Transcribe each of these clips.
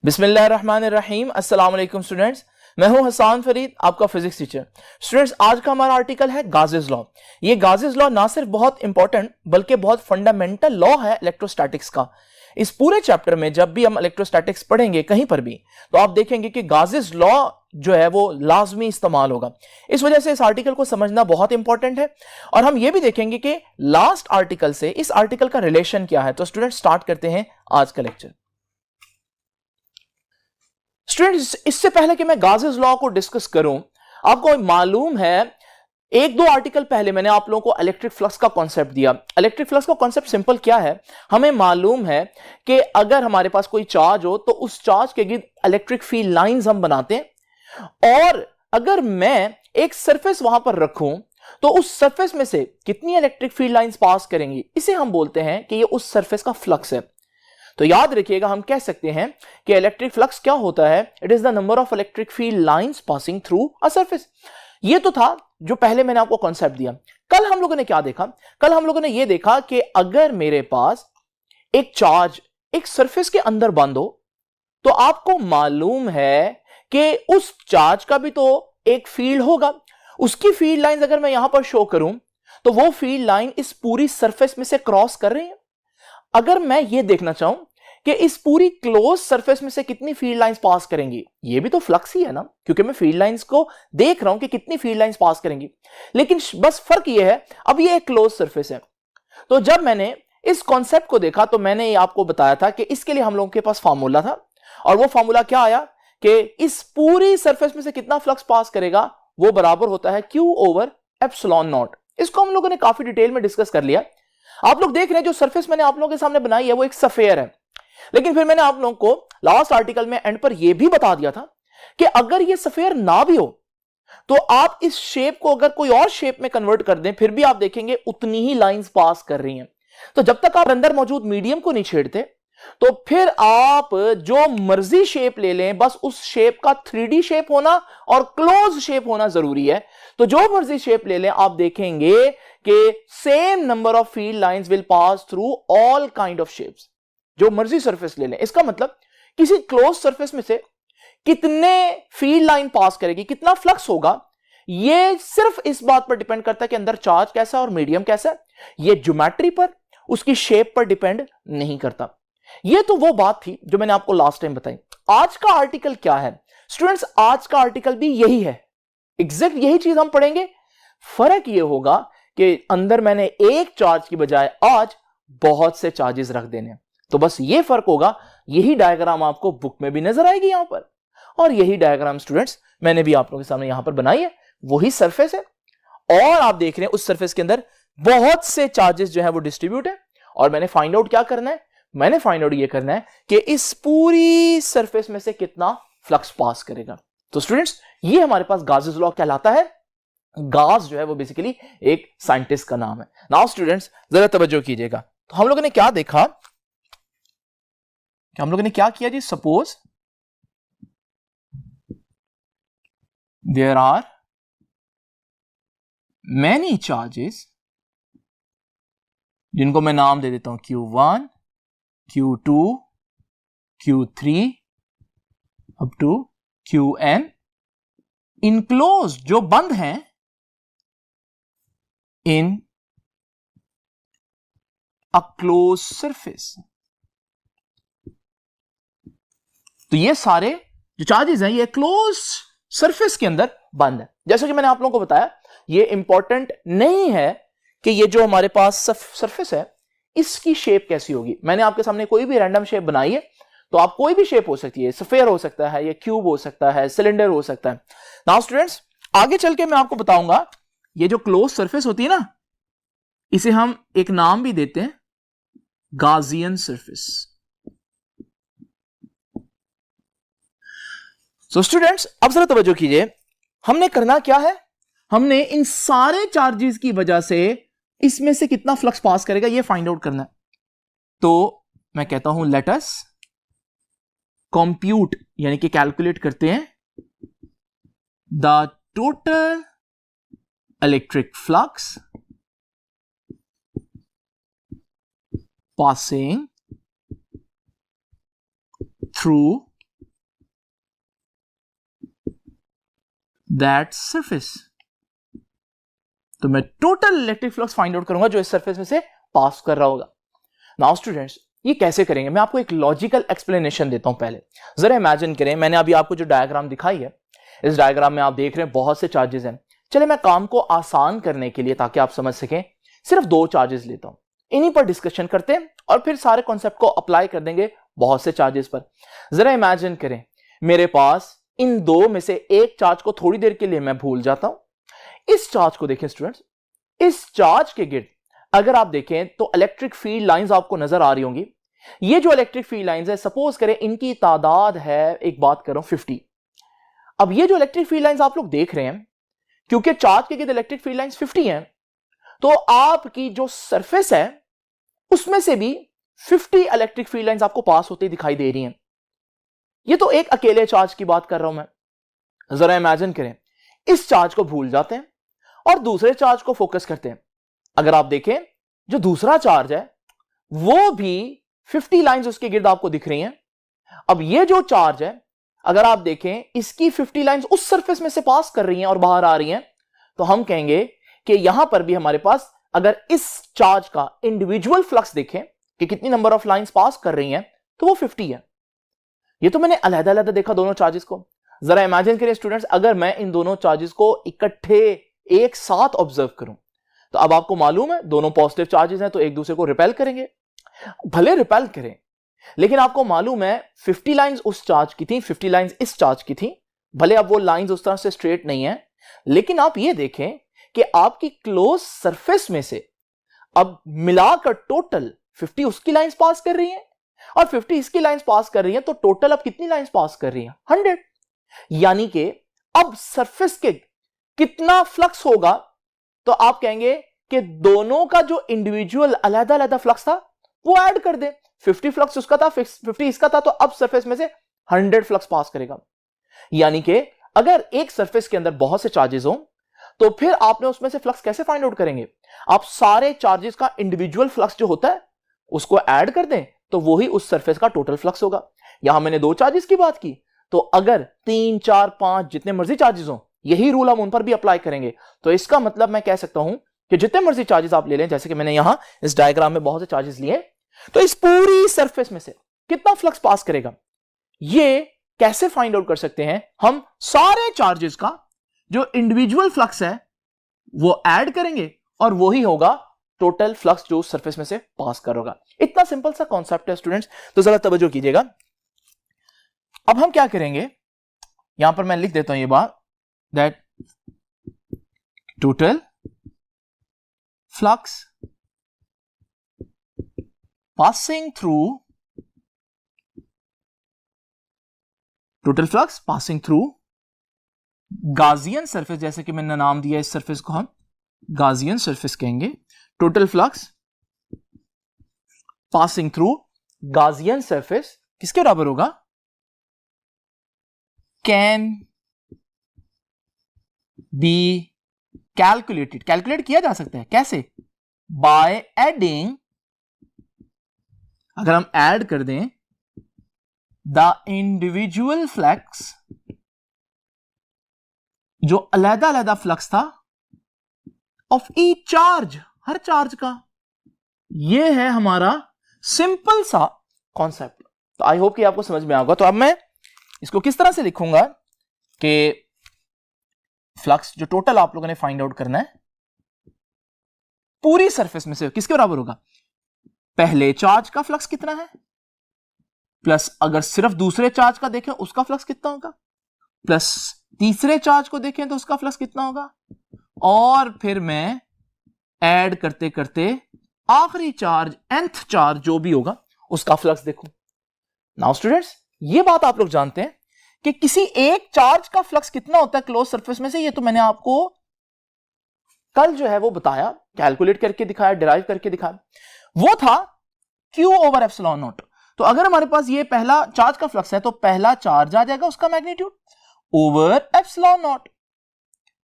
बिस्मिल्लाहिर्रहमानिर्रहीम। अस्सलाम वालेकुम स्टूडेंट्स, मैं हूं हसान फरीद, आपका फिजिक्स टीचर। स्टूडेंट्स, आज का हमारा आर्टिकल है गाजेस लॉ। ये गाजेस लॉ ना सिर्फ बहुत इंपॉर्टेंट बल्कि बहुत फंडामेंटल लॉ है इलेक्ट्रोस्टैटिक्स का। इस पूरे चैप्टर में जब भी हम इलेक्ट्रोस्टैटिक्स पढ़ेंगे कहीं पर भी, तो आप देखेंगे कि गाजेस लॉ जो है वो लाजमी इस्तेमाल होगा। इस वजह से इस आर्टिकल को समझना बहुत इंपॉर्टेंट है। और हम ये भी देखेंगे कि लास्ट आर्टिकल से इस आर्टिकल का रिलेशन क्या है। तो स्टूडेंट, स्टार्ट करते हैं आज का लेक्चर। स्टूडेंट्स, इससे पहले कि मैं गाजेस लॉ को डिस्कस करूं, आपको मालूम है एक दो आर्टिकल पहले मैंने आप लोगों को इलेक्ट्रिक फ्लक्स का कॉन्सेप्ट दिया। इलेक्ट्रिक फ्लक्स का कॉन्सेप्ट सिंपल क्या है, हमें मालूम है कि अगर हमारे पास कोई चार्ज हो तो उस चार्ज के गिर्द इलेक्ट्रिक फील्ड लाइंस हम बनाते हैं, और अगर मैं एक सरफेस वहां पर रखूं तो उस सरफेस में से कितनी इलेक्ट्रिक फील्ड लाइंस पास करेंगी, इसे हम बोलते हैं कि ये उस सरफेस का फ्लक्स है। तो याद रखिएगा, हम कह सकते हैं कि इलेक्ट्रिक फ्लक्स क्या होता है, it is the number of electric field lines passing through a surface. ये तो था जो पहले मैंने आपको कॉन्सेप्ट दिया। कल हम लोगों ने क्या देखा, कल हम लोगों ने यह देखा कि अगर मेरे पास एक चार्ज एक सरफेस के अंदर बंद हो, तो आपको मालूम है कि उस चार्ज का भी तो एक फील्ड होगा। उसकी फील्ड लाइंस अगर मैं यहां पर शो करूं तो वो फील्ड लाइन इस पूरी सरफेस में से क्रॉस कर रही है। अगर मैं ये देखना चाहूं कि इस पूरी क्लोज सरफेस में से कितनी फील्ड लाइंस पास करेंगी, ये भी तो फ्लक्स ही है ना, क्योंकि मैं फील्ड लाइंस को देख रहा हूं कि कितनी फील्ड लाइंस पास करेंगी। लेकिन बस फर्क ये है, अब ये एक क्लोज सरफेस है। तो जब मैंने इस कॉन्सेप्ट को देखा तो मैंने ये आपको बताया था कि इसके लिए हम लोगों के पास फार्मूला था, और वो फार्मूला क्या आया कि इस पूरी सरफेस में से कितना फ्लक्स पास करेगा वो बराबर होता है Q ओवर एप्सिलॉन नॉट। इसको हम लोगों ने काफी डिटेल में डिस्कस कर लिया। आप लोग देख रहे हैं जो सरफेस मैंने आप लोगों के सामने बनाई है वो एक सफेयर है, लेकिन फिर मैंने आप लोगों को लास्ट आर्टिकल में एंड पर यह भी बता दिया था कि अगर ये सफेयर ना भी हो तो आप इस शेप को अगर कोई और शेप में कन्वर्ट कर दें, फिर भी आप देखेंगे उतनी ही लाइंस पास कर रही हैं। तो जब तक आप अंदर मौजूद मीडियम को नहीं छेड़ते, तो फिर आप जो मर्जी शेप ले लें, बस उस शेप का 3D शेप होना और क्लोज शेप होना जरूरी है। तो जो मर्जी शेप ले लें, आप देखेंगे कि same number of field lines will pass through all kind of shapes. जो मर्जी सरफेस ले लें, इसका मतलब किसी क्लोज सरफेस में से कितने फील्ड लाइन पास करेगी, कितना फ्लक्स होगा, यह सिर्फ इस बात पर डिपेंड करता है कि अंदर चार्ज कैसा है और मीडियम कैसा है। यह ज्योमेट्री पर, उसकी शेप पर डिपेंड नहीं करता। यह तो वो बात थी जो मैंने आपको लास्ट टाइम बताई। आज का आर्टिकल क्या है स्टूडेंट्स, आज का आर्टिकल भी यही है, एग्जैक्ट यही चीज हम पढ़ेंगे। फर्क यह होगा कि अंदर मैंने एक चार्ज की बजाय आज बहुत से चार्जेस रख देने। तो बस ये फर्क होगा। यही डायग्राम आपको बुक में भी नजर आएगी यहां पर, और यही डायग्राम स्टूडेंट्स मैंने भी आप लोगों के सामने यहां पर बनाई है। वही सरफेस है, और आप देख रहे हैं उस सरफेस के अंदर बहुत से चार्जेस जो है वो डिस्ट्रीब्यूट है। और मैंने फाइंड आउट क्या करना है, मैंने फाइंड आउट ये करना है कि इस पूरी सरफेस में से कितना फ्लक्स पास करेगा। तो स्टूडेंट्स, ये हमारे पास गाजेस लॉ कहलाता है। गास जो है वो बेसिकली एक साइंटिस्ट का नाम है। नाउ स्टूडेंट्स, जरा तवज्जो कीजिएगा। तो हम लोगों ने क्या देखा, हम लोगों ने क्या किया जी, suppose there are many charges, जिनको मैं नाम दे देता हूं Q1, Q2, Q3 up to Qn, enclose जो बंद हैं इन अ क्लोज सरफेस। तो ये सारे जो चार्जेस हैं ये क्लोज सरफेस के अंदर बंद है। जैसा कि मैंने आप लोगों को बताया, ये इंपॉर्टेंट नहीं है कि ये जो हमारे पास सरफेस है इसकी शेप कैसी होगी। मैंने आपके सामने कोई भी रैंडम शेप बनाई है, तो आप कोई भी शेप हो सकती है, स्फीयर हो सकता है, ये क्यूब हो सकता है, सिलेंडर हो सकता है। नाउ स्टूडेंट्स, आगे चल के मैं आपको बताऊंगा ये जो क्लोज सरफेस होती है ना, इसे हम एक नाम भी देते हैं, गाजियन सरफेस। सो स्टूडेंट्स, अब जरा तवज्जो कीजिए, हमने करना क्या है, हमने इन सारे चार्जेस की वजह से इसमें से कितना फ्लक्स पास करेगा ये फाइंड आउट करना है। तो मैं कहता हूं लेट अस कंप्यूट, यानी कि कैलकुलेट करते हैं the total electric flux passing through that surface. तो मैं total electric flux find out करूंगा जो इस सरफेस में से पास कर रहा होगा। नाउ स्टूडेंट्स, ये कैसे करेंगे? मैं आपको एक लॉजिकल एक्सप्लेनेशन देता हूं। पहले जरा इमेजिन करें, मैंने अभी आपको जो डायग्राम दिखाई है, इस डायग्राम में आप देख रहे हैं बहुत से चार्जेस हैं। चले मैं काम को आसान करने के लिए, ताकि आप समझ सकें, सिर्फ 2 चार्जेस लेता हूं, इन्हीं पर डिस्कशन करते हैं और फिर सारे कॉन्सेप्ट को अप्लाई कर देंगे बहुत से चार्जेस पर। जरा इमेजिन करें, मेरे पास इन 2 में से एक चार्ज को थोड़ी देर के लिए मैं भूल जाता हूं। इस चार्ज को देखें स्टूडेंट्स, इस चार्ज के गिर्द अगर आप देखें तो इलेक्ट्रिक फील्ड लाइंस आपको नजर आ रही होंगी। ये जो इलेक्ट्रिक फील्ड लाइंस है, सपोज करें इनकी तादाद है, एक बात करूं, 50। अब ये जो इलेक्ट्रिक फील्ड लाइंस आप लोग देख रहे हैं, क्योंकि चार्ज के गिर्द इलेक्ट्रिक फील्ड लाइंस 50 हैं, तो आपकी जो सरफेस है उसमें से भी 50 इलेक्ट्रिक फील्ड लाइंस आपको पास होती दिखाई दे रही हैं। ये तो एक अकेले चार्ज की बात कर रहा हूं मैं। जरा इमेजिन करें, इस चार्ज को भूल जाते हैं और दूसरे चार्ज को फोकस करते हैं। अगर आप देखें, जो दूसरा चार्ज है वो भी 50 लाइंस उसके गिर्द आपको दिख रही हैं। अब ये जो चार्ज है, अगर आप देखें, इसकी 50 लाइंस उस सरफेस में से पास कर रही हैं और बाहर आ रही हैं, तो हम कहेंगे कि यहां पर भी हमारे पास, अगर इस चार्ज का इंडिविजुअल फ्लक्स देखें कि कितनी नंबर ऑफ लाइंस पास कर रही हैं, तो वो 50 है। ये तो मैंने अलग-अलग देखा दोनों चार्जेस को। जरा इमेजिन करिए स्टूडेंट्स, अगर मैं इन दोनों चार्जेस को इकट्ठे एक साथ ऑब्जर्व करूं, तो अब आपको मालूम है दोनों पॉजिटिव चार्जेस हैं, तो एक दूसरे को रिपेल करेंगे। भले रिपेल करें, लेकिन आपको मालूम है 50 लाइंस उस चार्ज की थी, 50 लाइंस इस चार्ज की थी। भले अब वो लाइंस उस तरह से स्ट्रेट नहीं है, लेकिन आप ये देखें कि आपकी क्लोज सरफेस में से अब मिलाकर टोटल 50 उसकी लाइंस पास कर रही हैं और 50 इसकी लाइंस पास कर रही हैं, तो टोटल अब कितनी लाइंस पास कर रही हैं? 100। यानी कि अब सरफेस के कितना फ्लक्स होगा, तो आप कहेंगे कि दोनों का जो इंडिविजुअल अलग-अलग फ्लक्स था वो ऐड कर दे। 50 फ्लक्स उसका था, 50 इसका था, तो अब सरफेस में से 100 फ्लक्स पास करेगा। यानी कि अगर एक सरफेस के अंदर बहुत से चार्जेस हो, तो फिर आपने उसमें से फ्लक्स कैसे फाइंड आउट करेंगे? आप सारे चार्जेस का इंडिविजुअल फ्लक्स जो होता है उसको ऐड कर दें, तो वही उस सरफेस का टोटल फ्लक्स होगा। यहां मैंने 2 चार्जेस की बात की, तो अगर 3, 4, 5 जितने मर्जी चार्जेस हो, यही रूल हम उन पर भी अप्लाई करेंगे। तो इसका मतलब मैं कह सकता हूं कि जितने मर्जी चार्जेस आप ले लें, जैसे कि मैंने यहां इस डायग्राम में बहुत से चार्जेस लिए, तो इस पूरी सरफेस में से कितना फ्लक्स पास करेगा, ये कैसे फाइंड आउट कर सकते हैं? हम सारे चार्जेस का जो इंडिविजुअल फ्लक्स है वो ऐड करेंगे और वही होगा टोटल फ्लक्स जो सरफेस में से पास करेगा। इतना सिंपल सा कॉन्सेप्ट है स्टूडेंट्स, तो जरा तवज्जो कीजिएगा। अब हम क्या करेंगे, यहां पर मैं लिख देता हूं ये बात, that total flux passing through, total flux passing through Gaussian surface, जैसे कि मैंने नाम दिया इस सरफेस को हम गाजियन सरफेस कहेंगे। Total flux passing through Gaussian surface किसके बराबर होगा? कैन बी कैलकुलेटेड, कैलकुलेट किया जा सकता है कैसे? बाय एडिंग, अगर हम ऐड कर दें द इंडिविजुअल फ्लक्स, जो अलग-अलग फ्लक्स था of each charge, her charge का। यह है हमारा सिंपल सा कॉन्सेप्ट। तो आई होप कि आपको समझ में आएगा। तो अब मैं इसको किस तरह से लिखूंगा कि फ्लक्स जो टोटल आप लोगों ने फाइंड आउट करना है पूरी सरफेस में से किसके बराबर होगा? पहले चार्ज का फ्लक्स कितना है, प्लस अगर सिर्फ दूसरे चार्ज का देखें उसका फ्लक्स कितना होगा, प्लस तीसरे चार्ज को देखें तो उसका फ्लक्स कितना होगा, और फिर मैं ऐड करते करते आखिरी चार्ज, nth चार्ज जो भी होगा उसका फ्लक्स देखूं। नाउ स्टूडेंट्स, ये बात आप लोग जानते हैं कि किसी एक चार्ज का फ्लक्स कितना होता है क्लोज सरफेस में से। ये तो मैंने आपको कल जो है वो बताया, कैलकुलेट करके दिखाया, डिराइव करके दिखाया। वो था Q ओवर एप्सिलॉन नॉट। तो अगर हमारे पास ये पहला चार्ज का फ्लक्स है, तो पहला चार्ज आ जाएगा उसका मैग्नीट्यूड ओवर एप्सिलॉन नॉट।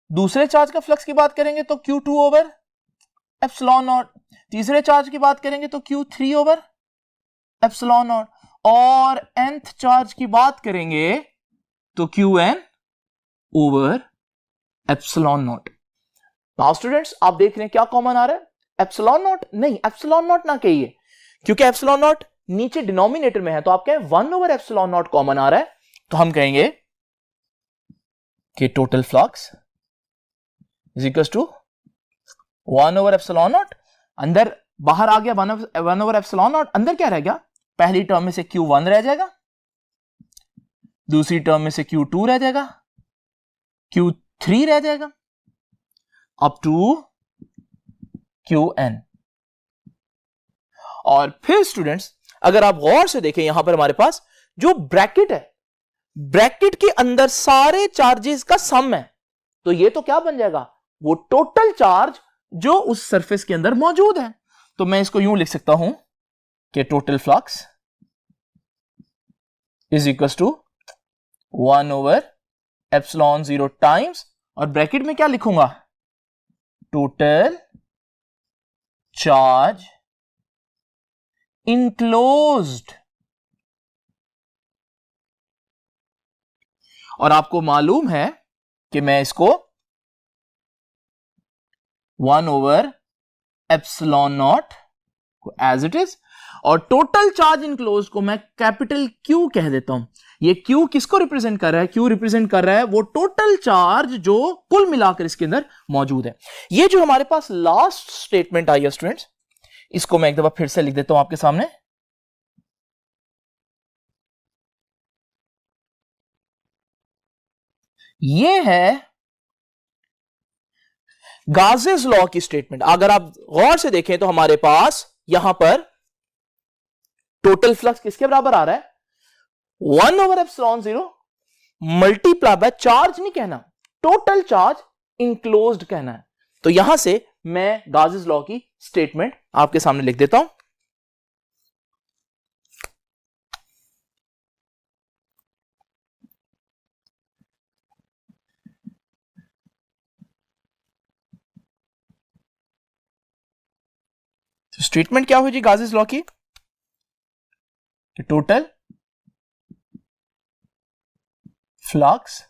दूसरे चार्ज का फ्लक्स की बात करेंगे तो Q2 ओवर एप्सिलॉन नॉट। तीसरे चार्ज की बात करेंगे तो Q3 ओवर एप्सिलॉन नॉट, और nth चार्ज की बात करेंगे तो Qn over epsilon not. Now students आप देख रहे हैं क्या कॉमन आ रहा है, एप्सिलॉन नॉट नहीं, एप्सिलॉन नॉट ना कहिए क्योंकि एप्सिलॉन नॉट नीचे डिनोमिनेटर में है, तो आप कहें 1 ओवर एप्सिलॉन नॉट कॉमन आ रहा है, तो हम कहेंगे कि total flux is equal to 1 over epsilon naught, अंदर बाहर आ गया 1 ओवर एप्सिलॉन नॉट, अंदर क्या रह गया, पहली टर्म में से Q1 रह जाएगा, दूसरी टर्म में से Q2 रह जाएगा, Q3 रह जाएगा, अप टू Qn। और फिर स्टूडेंट्स अगर आप गौर से देखें यहां पर हमारे पास जो ब्रैकेट है, ब्रैकेट के अंदर सारे चार्जेस का सम है, तो ये तो क्या बन जाएगा, वो टोटल चार्ज जो उस सरफेस के अंदर मौजूद है। तो मैं इसको यूं लिख सकता हूं कि total flux is equal to 1 over epsilon 0 times, और ब्रैकेट में क्या लिखूंगा, टोटल चार्ज इनक्लोज्ड। और आपको मालूम है कि मैं इसको 1 ओवर एप्सिलॉन नॉट को एज इट इज, और टोटल चार्ज इनक्लोज्ड को मैं कैपिटल Q कह देता हूं। ये Q किसको रिप्रेजेंट कर रहा है, Q रिप्रेजेंट कर रहा है वो टोटल चार्ज जो कुल मिलाकर इसके अंदर मौजूद है। ये जो हमारे पास लास्ट स्टेटमेंट आई है स्टूडेंट्स, इसको मैं एक दफा फिर से लिख देता हूं आपके सामने। ये है गाजेस लॉ की स्टेटमेंट। अगर आप गौर से देखें तो हमारे पास यहां पर टोटल फ्लक्स किसके बराबर आ रहा है, 1 over epsilon 0 multiply by charge नहीं कहना, टोटल चार्ज इनक्लोज्ड कहना है। तो यहां से मैं गाजेस लॉ की स्टेटमेंट आपके सामने लिख देता हूं। तो स्टेटमेंट क्या हुई जी गाजेस लॉ की, total flux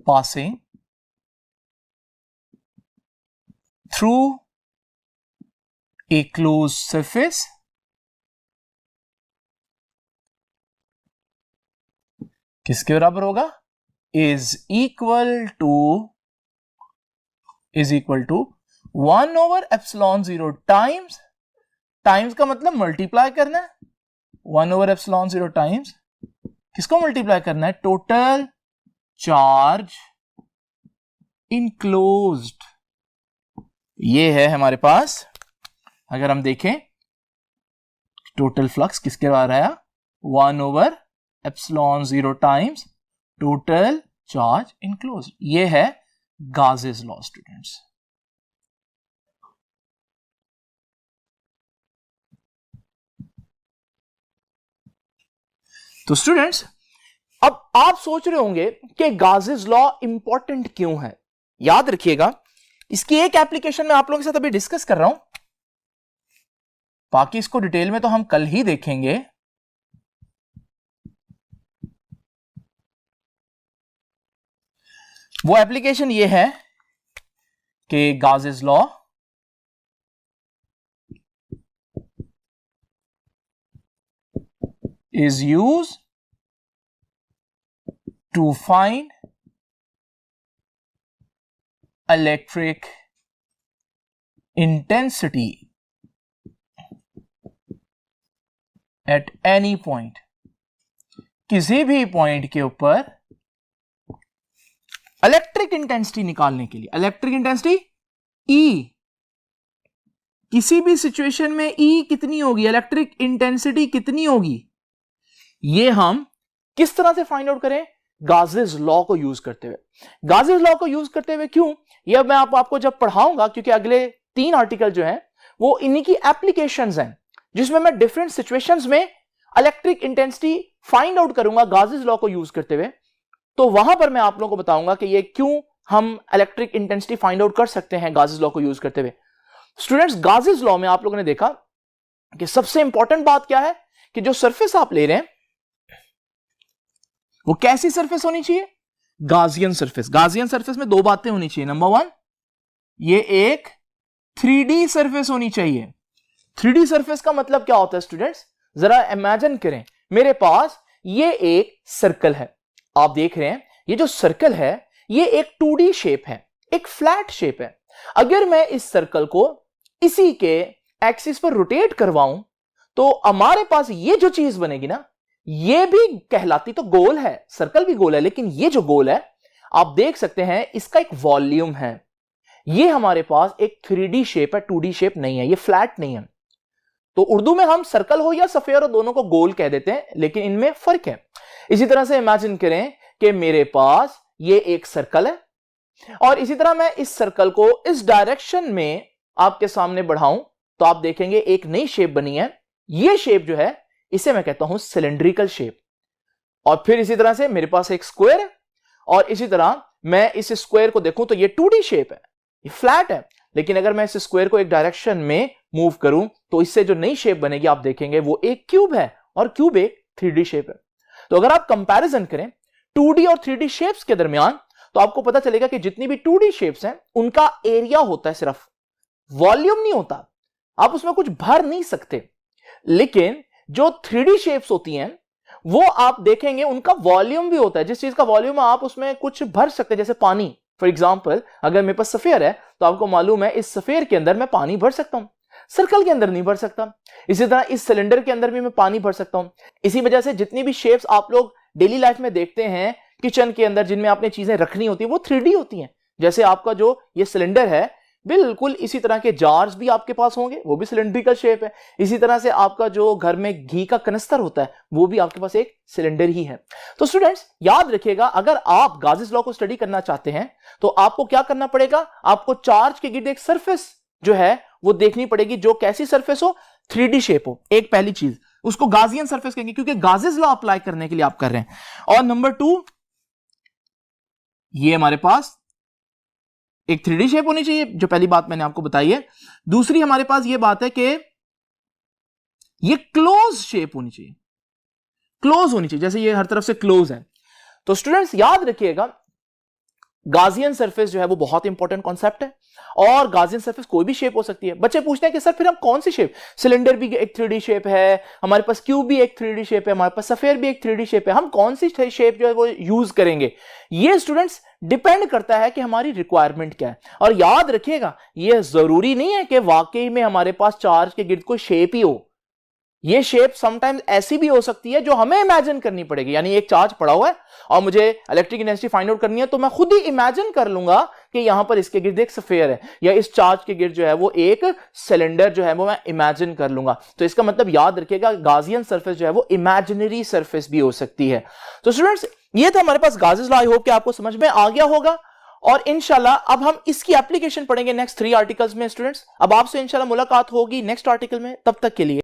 passing through a close surface किसके बराबर होगा, is equal to 1 over epsilon 0 times, times का मतलब मल्टीप्लाई करना है, 1 ओवर एप्सिलॉन 0 टाइम्स किसको मल्टीप्लाई करना है, टोटल चार्ज इनक्लोज्ड। ये है हमारे पास, अगर हम देखें टोटल फ्लक्स किसके बराबर आया, 1 over epsilon 0 times total charge enclosed. ये है गाजेस लॉ स्टूडेंट्स। तो स्टूडेंट्स अब आप सोच रहे होंगे कि गाजेस लॉ इंपॉर्टेंट क्यों है। याद रखिएगा इसकी एक एप्लीकेशन मैं आप लोगों के साथ अभी डिस्कस कर रहा हूं, बाकी इसको डिटेल में तो हम कल ही देखेंगे। वो एप्लीकेशन ये है कि gauges law is used to find electric intensity at any point, किसी भी पॉइंट के ऊपर इलेक्ट्रिक इंटेंसिटी निकालने के लिए। इलेक्ट्रिक इंटेंसिटी E, किसी भी सिचुएशन में E कितनी होगी, इलेक्ट्रिक इंटेंसिटी कितनी होगी, ये हम किस तरह से फाइंड आउट करें, गाजेस लॉ को यूज करते हुए। गाजेस लॉ को यूज करते हुए क्यों, यह मैं आपको जब पढ़ाऊंगा, क्योंकि अगले 3 आर्टिकल जो हैं वो इन्हीं की एप्लीकेशंस हैं, जिसमें मैं डिफरेंट सिचुएशंस में इलेक्ट्रिक इंटेंसिटी फाइंड आउट करूंगा गाजेस लॉ को यूज करते हुए। तो वहां पर मैं आप लोगों को बताऊंगा कि ये क्यों हम इलेक्ट्रिक इंटेंसिटी फाइंड आउट कर सकते हैं गाजेस लॉ को यूज करते हुए। स्टूडेंट्स गाजेस लॉ में आप लोगों ने देखा कि सबसे इंपॉर्टेंट बात क्या है कि जो सरफेस आप ले रहे हैं वो कैसी सरफेस होनी चाहिए, गाजियन सरफेस। गाजियन सरफेस में दो बातें होनी चाहिए। नंबर वन, ये एक 3D सरफेस होनी चाहिए। 3D सरफेस का मतलब क्या होता है स्टूडेंट्स? जरा इमेजिन करें, मेरे पास ये एक सर्कल है, आप देख रहे हैं ये जो सर्कल है ये एक 2D शेप है, एक फ्लैट शेप है। अगर मैं इस सर्कल को इसी के एक्सिस पर रोटेट करवाऊं तो हमारे पास ये जो चीज बनेगी ना, ये भी कहलाती तो गोल है, सर्कल भी गोल है, लेकिन ये जो गोल है आप देख सकते हैं इसका एक वॉल्यूम है। ये हमारे पास एक 3D शेप है, 2D शेप नहीं है, ये फ्लैट नहीं है। तो उर्दू में हम सर्कल हो या सफेयर हो दोनों को गोल कह देते हैं, लेकिन इनमें फर्क है। इसी तरह से इमेजिन करें कि मेरे पास ये एक सर्कल है और इसी तरह मैं इस सर्कल को इस डायरेक्शन में आपके सामने बढ़ाऊं तो आप देखेंगे एक नई शेप बनी है। ये शेप जो है इसे मैं कहता हूं सिलेंड्रिकल शेप। और फिर इसी तरह से मेरे पास एक स्क्वायर है और इसी तरह मैं इस स्क्वायर को देखूं तो ये 2D शेप है, ये फ्लैट है, लेकिन अगर मैं इस स्क्वायर को एक डायरेक्शन में मूव करूं तो इससे जो नई शेप बनेगी आप देखेंगे वो एक क्यूब है और क्यूब एक 3D शेप है। तो अगर आप कंपैरिजन करें 2D और 3D शेप्स के दरमियान तो आपको पता चलेगा कि जितनी भी 2D शेप्स हैं उनका एरिया होता है, सिर्फ वॉल्यूम नहीं होता, आप उसमें कुछ भर नहीं सकते। लेकिन जो 3D शेप्स होती हैं वो आप देखेंगे उनका वॉल्यूम भी होता है, जिस चीज का वॉल्यूम आप उसमें कुछ भर सकते हैं, जैसे पानी। फॉर एग्जाम्पल अगर मेरे पास सफेयर है तो आपको मालूम है इस सफेयर के अंदर मैं पानी भर सकता हूं, सर्कल के अंदर नहीं भर सकता। इसी तरह इस सिलेंडर के अंदर भी मैं पानी भर सकता हूं। इसी वजह से जितनी भी शेप्स आप लोग डेली लाइफ में देखते हैं किचन के अंदर जिनमें आपने चीजें रखनी होती है वो 3D होती हैं। जैसे आपका जो ये सिलेंडर है बिल्कुल इसी तरह के जार्स भी आपके पास होंगे, वो भी सिलेंड्रिकल शेप है। इसी तरह से आपका जो घर में घी का कनस्तर होता है वो भी आपके पास एक सिलेंडर ही है। तो स्टूडेंट्स याद रखिएगा, अगर आप गाजिस लॉ को स्टडी करना चाहते हैं तो आपको क्या करना पड़ेगा, आपको चार्ज के गिर्द एक सरफेस जो है वो देखनी पड़ेगी, जो कैसी सरफेस हो, 3D शेप हो। एक पहली चीज उसको गाजियन सरफेस कहेंगे क्योंकि गाजिस लॉ अप्लाई करने के लिए आप कर रहे हैं। और नंबर 2, ये हमारे पास एक 3D शेप होनी चाहिए, जो पहली बात मैंने आपको बताई है। दूसरी हमारे पास ये बात है कि ये क्लोज शेप होनी चाहिए, क्लोज होनी चाहिए, जैसे ये हर तरफ से क्लोज है। तो स्टूडेंट्स याद रखिएगा गाजियन सरफेस जो है वो बहुत इंपॉर्टेंट कॉन्सेप्ट है और गाजियन सरफेस कोई भी शेप हो सकती है। बच्चे पूछते हैं कि सर फिर हम कौन सी शेप, सिलेंडर भी एक 3D शेप है, हमारे पास क्यूब भी एक 3D शेप है, हमारे पास सफेयर भी एक 3D शेप है, हम कौन सी शेप जो है वो यूज करेंगे? ये स्टूडेंट्स डिपेंड करता है कि हमारी रिक्वायरमेंट क्या है। और याद रखिएगा ये जरूरी नहीं है कि वाकई में हमारे पास चार्ज के गिर्द कोई शेप ही हो, ये शेप समटाइम्स ऐसी भी हो सकती है जो हमें इमेजिन करनी पड़ेगी। यानी एक चार्ज पड़ा हुआ है और मुझे इलेक्ट्रिक इंटेंसिटी फाइंड आउट करनी है तो मैं खुद ही इमेजिन कर लूंगा कि यहां पर इसके गिर्द एक सफेयर है या इस चार्ज के गिर्द जो है वो एक सिलेंडर जो है वो मैं इमेजिन कर लूंगा। तो इसका मतलब याद रखिएगा गाजियन सरफेस जो है वो इमेजिनरी सरफेस भी हो सकती है। तो स्टूडेंट्स ये था हमारे पास गाजिस लॉ, आई होप कि आपको समझ में आ गया होगा और इंशाल्लाह अब हम इसकी एप्लीकेशन पढ़ेंगे नेक्स्ट 3 आर्टिकल्स में। स्टूडेंट्स अब आपसे इंशाल्लाह मुलाकात होगी नेक्स्ट आर्टिकल में, तब तक के लिए